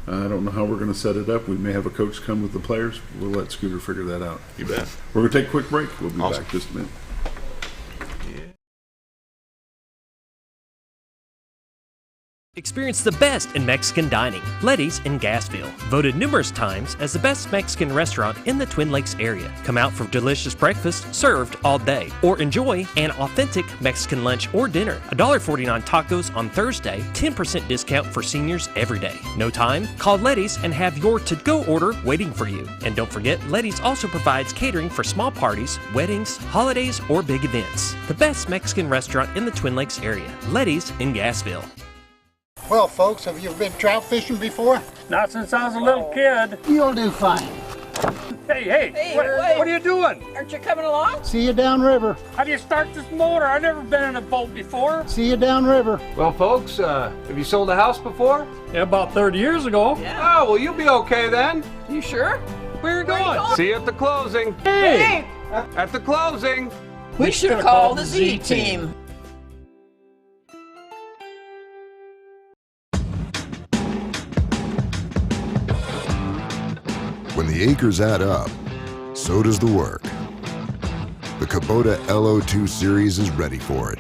I don't know how we're going to set it up. We may have a coach come with the players. We'll let Scooter figure that out. You bet. We're going to take a quick break. We'll be Awesome. back just a minute. Experience the best in Mexican dining. Letty's in Gassville, voted numerous times as the best Mexican restaurant in the Twin Lakes area. Come out for delicious breakfast served all day, or enjoy an authentic Mexican lunch or dinner. $1.49 tacos on Thursday, 10% discount for seniors every day. No time? Call Letty's and have your to-go order waiting for you. And don't forget, Letty's also provides catering for small parties, weddings, holidays, or big events. The best Mexican restaurant in the Twin Lakes area. Letty's in Gassville. Well, folks, have you ever been trout fishing before? Not since I was a little kid. You'll do fine. Hey, what are you doing? Aren't you coming along? See you downriver. How do you start this motor? I've never been in a boat before. See you downriver. Well, folks, have you sold a house before? Yeah, about 30 years ago. Yeah. Oh, well, you'll be okay then. You sure? Where are you going? See you at the closing. Hey! At the closing. We should call the Z-Team. When the acres add up, so does the work. The Kubota LO2 series is ready for it.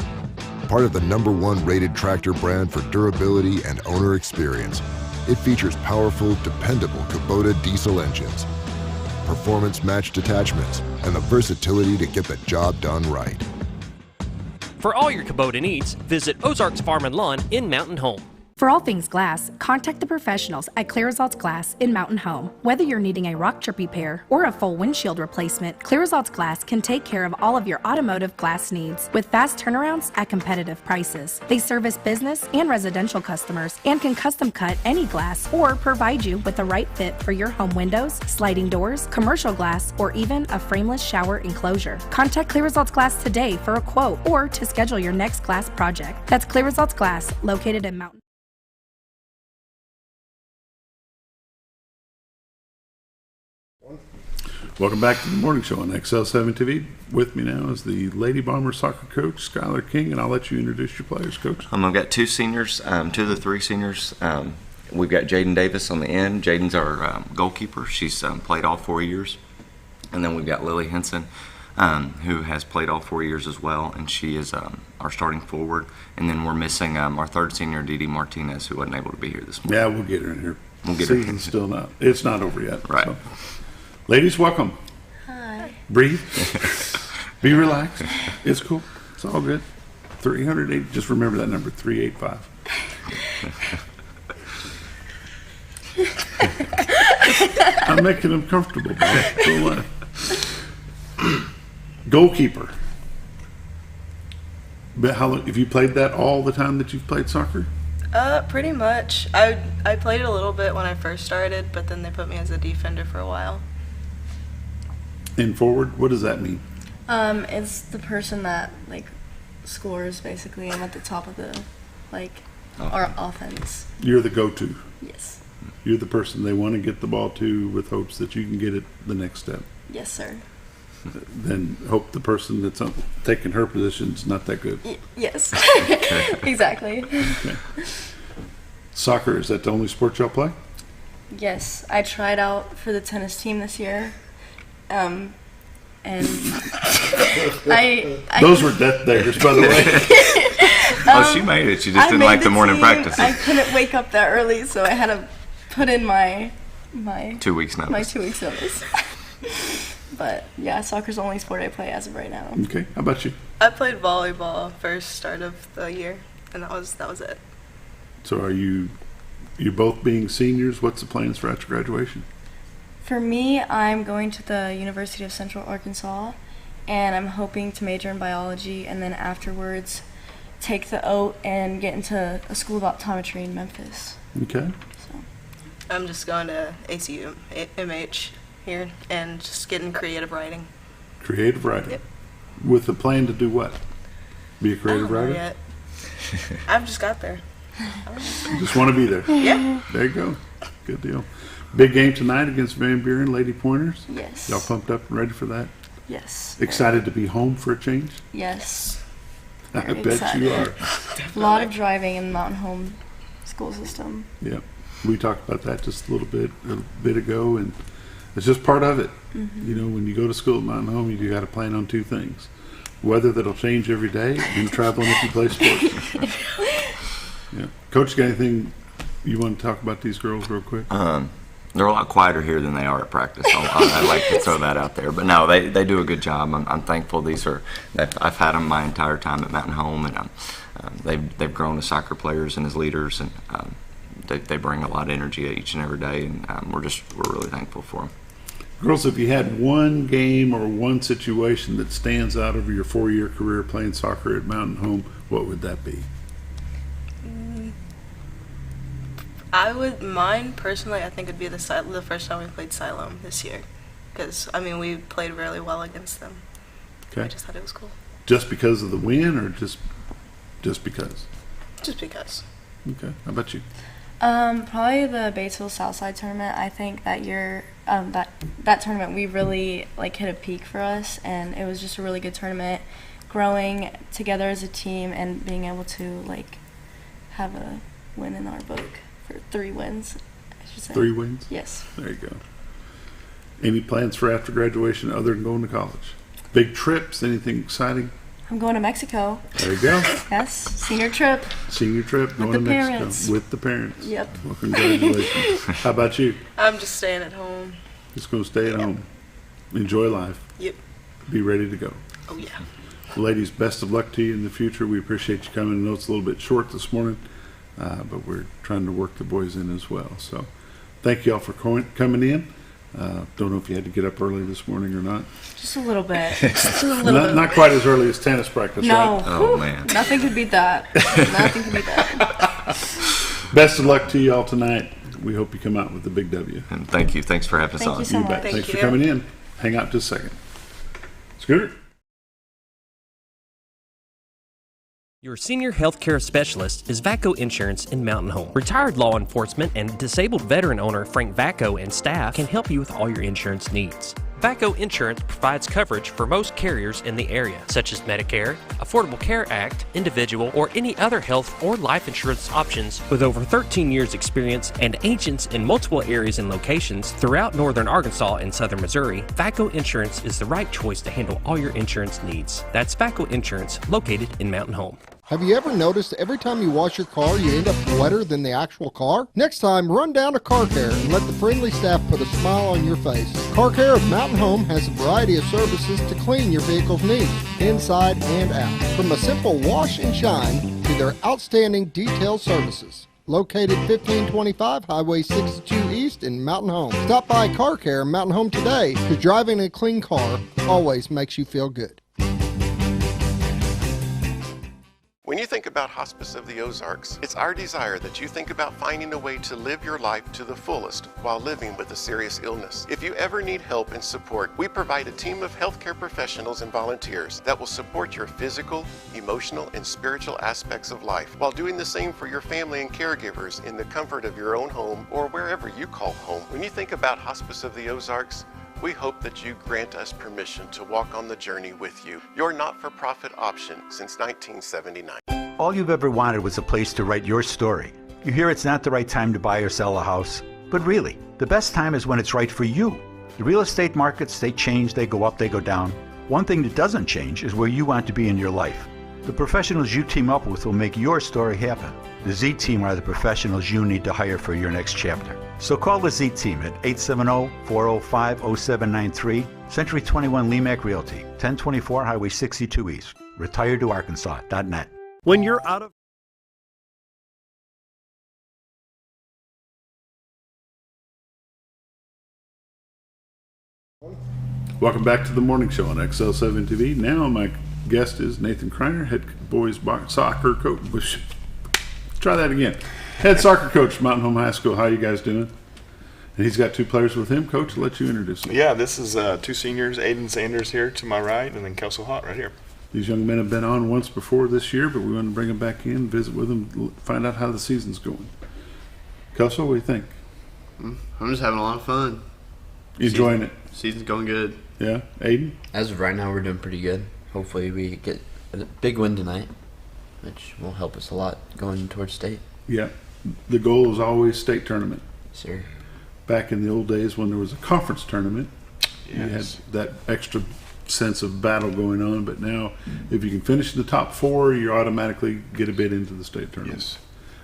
Part of the #1 rated tractor brand for durability and owner experience, it features powerful, dependable Kubota diesel engines, performance-matched attachments, and the versatility to get the job done right. For all your Kubota needs, visit Ozarks Farm and Lawn in Mountain Home. For all things glass, contact the professionals at Clear Results Glass in Mountain Home. Whether you're needing a rock chip repair or a full windshield replacement, Clear Results Glass can take care of all of your automotive glass needs with fast turnarounds at competitive prices. They service business and residential customers and can custom cut any glass or provide you with the right fit for your home windows, sliding doors, commercial glass, or even a frameless shower enclosure. Contact Clear Results Glass today for a quote or to schedule your next glass project. That's Clear Results Glass, located in Mountain Welcome back to the morning show on XL7-TV. With me now is the Lady Bomber soccer coach, Skyler King, and I'll let you introduce your players, Coach. I've got two seniors, two of the three seniors. We've got Jaden Davis on the end. Jaden's our goalkeeper. She's played all 4 years. And then we've got Lily Hinson, who has played all 4 years as well, and she is our starting forward. And then we're missing our third senior, Dee Dee Martinez, who wasn't able to be here this morning. Yeah, we'll get her in here. We'll get her in. Season's still not. It's not over yet. Right. So. Ladies, welcome. Hi. Breathe. Be relaxed. It's cool. It's all good. 380. Just remember that number, 385. I'm making them comfortable, bro. So, goalkeeper. But how long have you played that all the time that you've played soccer? Pretty much. I played a little bit when I first started, but then they put me as a defender for a while. And forward, what does that mean? It's the person that scores basically. I'm at the top of the our offense. You're the go-to. Yes. You're the person they want to get the ball to with hopes that you can get it the next step. Yes, sir. Then hope the person that's taking her position is not that good. Yes. Exactly. Okay. Soccer, is that the only sport y'all play? Yes, I tried out for the tennis team this year. And those were death daggers, by the way. She made it. She just didn't like the morning practice. I couldn't wake up that early, so I had to put in my 2 weeks notice. My 2 weeks notice. But yeah, soccer's the only sport I play as of right now. Okay, how about you? I played volleyball first start of the year, and that was it. So are you both being seniors? What's the plans for after graduation? For me, I'm going to the University of Central Arkansas, and I'm hoping to major in biology, and then afterwards take the OAT and get into a school of optometry in Memphis. Okay. So I'm just going to ACU, MH here, and just getting creative writing. Creative writing? Yep. With the plan to do what? Be a creative writer? Yet. I've just got there. Just want to be there? Yeah. There you go. Good deal. Big game tonight against Van Buren, Lady Pointers. Yes. Y'all pumped up and ready for that? Yes. Excited to be home for a change? Yes. I bet you are. A lot of driving in the Mountain Home school system. Yeah. We talked about that just a bit ago, and it's just part of it. Mm-hmm. You know, when you go to school at Mountain Home, you got to plan on two things: weather that'll change every day, and traveling if you play sports. Yeah. Coach, got anything you want to talk about these girls real quick? They're a lot quieter here than they are at practice. I like to throw that out there. But no, they do a good job. I'm thankful. I've had them my entire time at Mountain Home, and they've grown as soccer players and as leaders, and they bring a lot of energy each and every day, and we're really thankful for them. Girls, if you had one game or one situation that stands out over your 4-year career playing soccer at Mountain Home, what would that be? Mine personally, I think it'd be the first time we played Siloam this year, because we played really well against them. Okay. I just thought it was cool. Just because of the win, or just because? Just because. Okay. How about you? Probably the Batesville Southside tournament. I think that year, that tournament, we really hit a peak for us, and it was just a really good tournament. Growing together as a team and being able to have a win in our book. 3 wins, I should say. 3 wins? Yes. There you go. Any plans for after graduation other than going to college? Big trips? Anything exciting? I'm going to Mexico. There you go. Yes, senior trip. Senior trip, going to Mexico. Parents. With the parents. Yep. Well, congratulations. How about you? I'm just staying at home. Just going to stay at home. Enjoy life. Yep. Be ready to go. Oh, yeah. Ladies, best of luck to you in the future. We appreciate you coming. I know it's a little bit short this morning. But we're trying to work the boys in as well. So thank you all for coming in. Don't know if you had to get up early this morning or not. Just a little bit. Just a little bit. Not quite as early as tennis practice, no. right? Oh, man. Nothing could beat that. Nothing could beat that. Best of luck to you all tonight. We hope you come out with a big W. And thank you. Thanks for having us on. Thank you so much. Thanks for coming in. Hang out just a second. Scooter. Your senior healthcare specialist is VACO Insurance in Mountain Home. Retired law enforcement and disabled veteran owner Frank VACO and staff can help you with all your insurance needs. VACO Insurance provides coverage for most carriers in the area, such as Medicare, Affordable Care Act, individual, or any other health or life insurance options. With over 13 years experience and agents in multiple areas and locations throughout northern Arkansas and southern Missouri, VACO Insurance is the right choice to handle all your insurance needs. That's VACO Insurance, located in Mountain Home. Have you ever noticed every time you wash your car, you end up wetter than the actual car? Next time, run down to Car Care and let the friendly staff put a smile on your face. Car Care of Mountain Home has a variety of services to clean your vehicle's needs, inside and out. From a simple wash and shine to their outstanding detailed services. Located 1525 Highway 62 East in Mountain Home. Stop by Car Care Mountain Home today, because driving a clean car always makes you feel good. When you think about Hospice of the Ozarks, it's our desire that you think about finding a way to live your life to the fullest while living with a serious illness. If you ever need help and support, we provide a team of healthcare professionals and volunteers that will support your physical, emotional, and spiritual aspects of life while doing the same for your family and caregivers in the comfort of your own home or wherever you call home. When you think about Hospice of the Ozarks, we hope that you grant us permission to walk on the journey with you. Your not-for-profit option since 1979. All you've ever wanted was a place to write your story. You hear it's not the right time to buy or sell a house, but really, the best time is when it's right for you. The real estate markets, they change, they go up, they go down. One thing that doesn't change is where you want to be in your life. The professionals you team up with will make your story happen. The Z Team are the professionals you need to hire for your next chapter. So call the Z Team at 870-405-0793, Century 21 LeMac Realty, 1024 Highway 62 East, retiredtoarkansas.net. When you're out of Welcome back to the morning show on XL7-TV. Now my guest is Nathan Criner, head boys soccer coach. Try that again. Head soccer coach, Mountain Home High School. How you guys doing? And he's got two players with him. Coach, I'll let you introduce them. Yeah, this is two seniors, Aiden Sanders here to my right, and then Kelso Haught right here. These young men have been on once before this year, but we want to bring them back in, visit with them, find out how the season's going. Kelso, what do you think? I'm just having a lot of fun. Enjoying it? Season's going good. Yeah. Aiden? As of right now, we're doing pretty good. Hopefully we get a big win tonight, which will help us a lot going towards state. Yeah. The goal is always state tournament. Sir. Back in the old days when there was a conference tournament, you had that extra sense of battle going on, but now if you can finish in the top four, you automatically get a bid into the state tournament. Yes.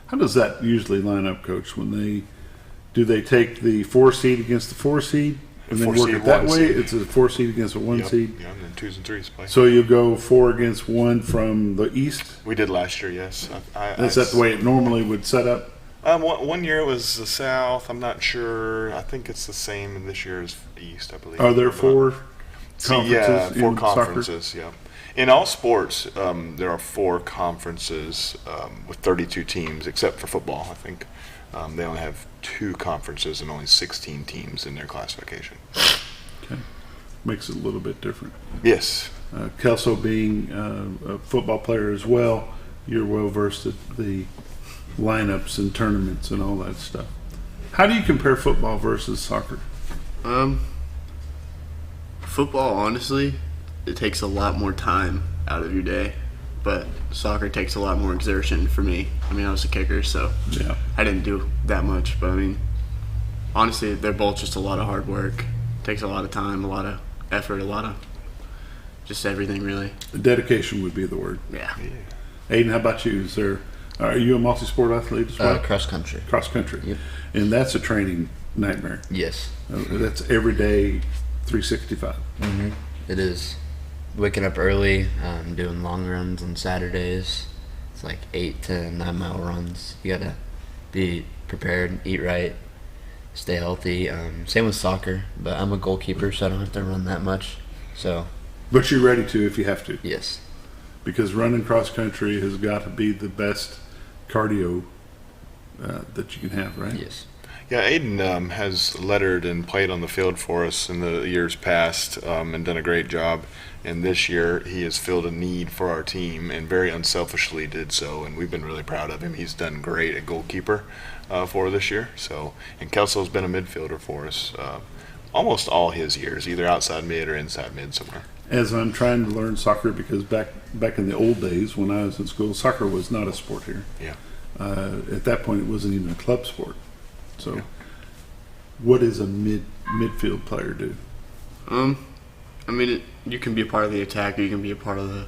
How does that usually line up, Coach? When they take the 4 seed against the 4 seed and then work it that way? It's a 4 seed against a 1 seed. Yeah, and then 2s and 3s play. So you go 4 against 1 from the east. We did last year, yes. Is that the way it normally would set up? One year it was the South. I'm not sure. I think it's the same this year as East, I believe. Are there 4 conferences? Yeah, 4 in conferences. Soccer? Yeah. In all sports, there are 4 conferences with 32 teams, except for football. I think they only have 2 conferences and only 16 teams in their classification. Okay, makes it a little bit different. Yes. Kelso being a football player as well, you're well versed at the lineups and tournaments and all that stuff. How do you compare football versus soccer? Football, honestly, it takes a lot more time out of your day, but soccer takes a lot more exertion for me. I mean, I was a kicker, so yeah, I didn't do that much, but I mean, honestly, they're both just a lot of hard work. It takes a lot of time, a lot of effort, a lot of just everything, really. Dedication would be the word. Yeah. Aiden, how about you? Are you a multi-sport athlete as well? Cross country. Cross country. Yep. And that's a training nightmare. Yes. That's every day, 365. Mm-hmm. It is. Waking up early, doing long runs on Saturdays. It's like 8 to 9 mile runs. You gotta be prepared, eat right, stay healthy. Same with soccer, but I'm a goalkeeper, so I don't have to run that much. But you're ready to if you have to. Yes. Because running cross country has got to be the best cardio that you can have, right? Yes. Yeah, Aiden has lettered and played on the field for us in the years past and done a great job. And this year he has filled a need for our team and very unselfishly did so. And we've been really proud of him. He's done great at goalkeeper for this year. And Kelso's been a midfielder for us almost all his years, either outside mid or inside mid somewhere. As I'm trying to learn soccer, because back in the old days when I was in school, soccer was not a sport here. Yeah. At that point, it wasn't even a club sport. So, what does a midfield player do? I mean, you can be a part of the attack, or you can be a part of the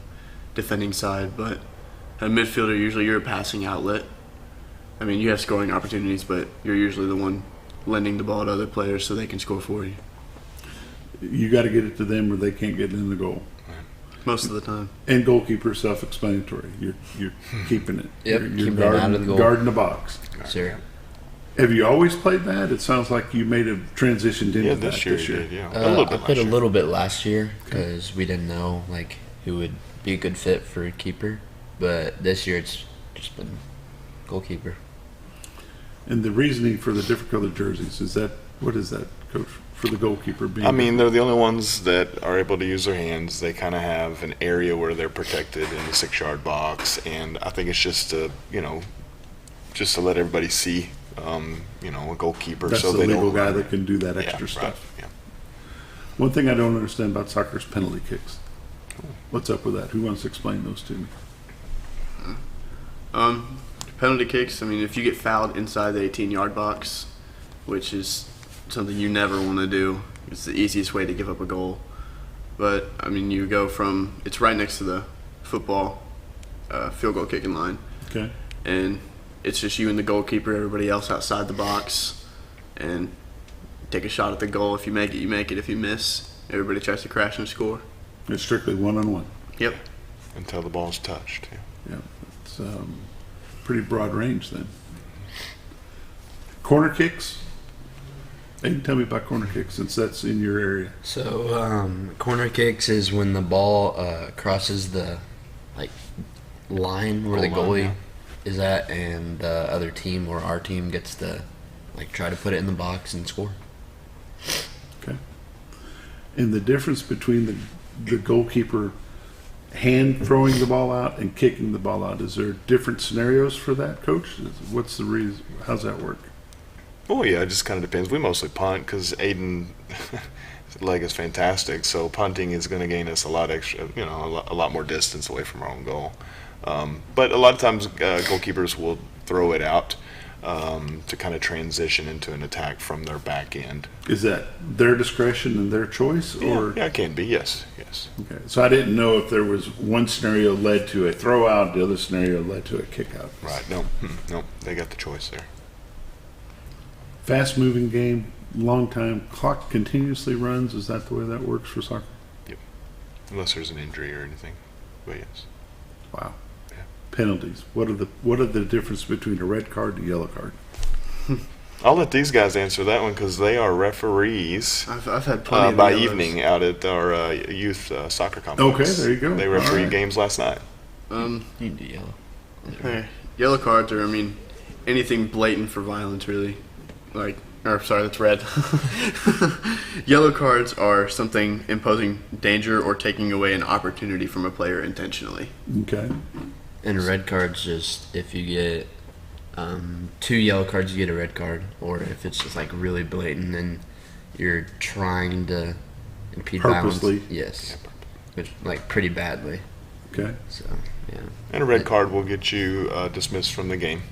defending side, but a midfielder, usually you're a passing outlet. I mean, you have scoring opportunities, but you're usually the one lending the ball to other players so they can score for you. You got to get it to them or they can't get in the goal. Most of the time. And goalkeeper, self-explanatory. You're keeping it. Yep, You're keeping guarding, it out of the goal. guarding the box. Sure. Have you always played that? It sounds like you may have transitioned into that this year. Did, yeah. I played a little bit last year because we didn't know like who would be a good fit for a keeper. But this year it's just been goalkeeper. And the reasoning for the different colored jerseys, what is that, Coach, for the goalkeeper being? I mean, they're the only ones that are able to use their hands. They kind of have an area where they're protected in the 6-yard box, and I think it's just to, just to let everybody see, a goalkeeper. That's so the they legal don't guy run. that can do that extra Right, stuff. yeah. One thing I don't understand about soccer is penalty kicks. What's up with that? Who wants to explain those to me? Penalty kicks, I mean, if you get fouled inside the 18-yard box, which is something you never want to do, it's the easiest way to give up a goal. But, I mean, you go from, it's right next to the football field goal kicking line. Okay. And it's just you and the goalkeeper, everybody else outside the box, and take a shot at the goal. If you make it, you make it. If you miss, everybody tries to crash and score. It's strictly one-on-one. Yep. Until the ball's touched. Yeah. It's pretty broad range then. Corner kicks? Aiden, tell me about corner kicks since that's in your area. So corner kicks is when the ball crosses the line where the goalie is at, and the other team or our team gets to try to put it in the box and score. Okay. And the difference between the goalkeeper hand throwing the ball out and kicking the ball out, is there different scenarios for that, Coach? What's the reason? How's that work? Oh yeah, it just kind of depends. We mostly punt because Aiden, his leg is fantastic. So punting is going to gain us a lot extra, a lot more distance away from our own goal. But a lot of times goalkeepers will throw it out to kind of transition into an attack from their back end. Is that their discretion and their choice, or? Yeah, it can be. Yes. Okay. So I didn't know if there was one scenario led to a throw out, the other scenario led to a kick out. Right. No, they got the choice there. Fast moving game, long time, clock continuously runs. Is that the way that works for soccer? Yep. Unless there's an injury or anything. But yes. Wow. Yeah. Penalties. What are the difference between a red card and a yellow card? I'll let these guys answer that one because they are referees. I've had plenty by of evening out at our youth soccer complex. Okay, there you go. They refereed games last night. You can do yellow. Yellow cards are, anything blatant for violence, really. That's red. Yellow cards are something imposing danger or taking away an opportunity from a player intentionally. Okay. And red cards, just if you get 2 yellow cards, you get a red card. Or if it's just really blatant and you're trying to impede purposely. violence. Yes. Which pretty badly. Okay. So, yeah. And a red card will get you dismissed from the game.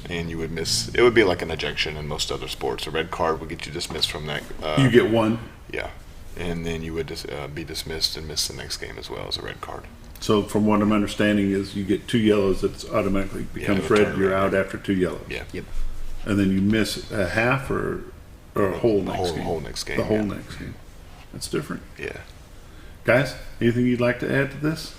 And you would miss. It would be like an ejection in most other sports. A red card would get you dismissed from that. You get one. Yeah, and then you would be dismissed and miss the next game as well as a red card. So, from what I'm understanding, is you get 2 yellows, it's automatically becomes red. You're out after 2 yellows. Yeah. Yep. And then you miss a half or a whole next game. Whole next game. The whole next game. That's different. Yeah. Guys, anything you'd like to add to this?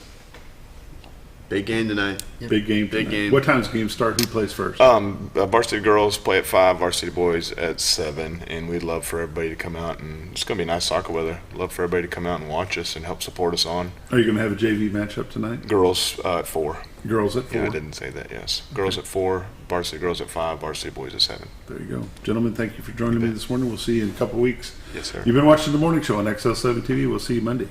Big game tonight. Yep. Big game tonight. Big game. What time's the game start? Who plays first? Varsity girls play at 5, varsity boys at 7, and we'd love for everybody to come out, and it's going to be nice soccer weather. Love for everybody to come out and watch us and help support us on. Are you going to have a JV matchup tonight? Girls at 4. Girls at 4? Yeah, I didn't say that, yes. Girls at 4, varsity girls at 5, varsity boys at 7. There you go. Gentlemen, thank you for joining me this morning. We'll see you in a couple weeks. Yes, sir. You've been watching The Morning Show on XL7-TV. We'll see you Monday.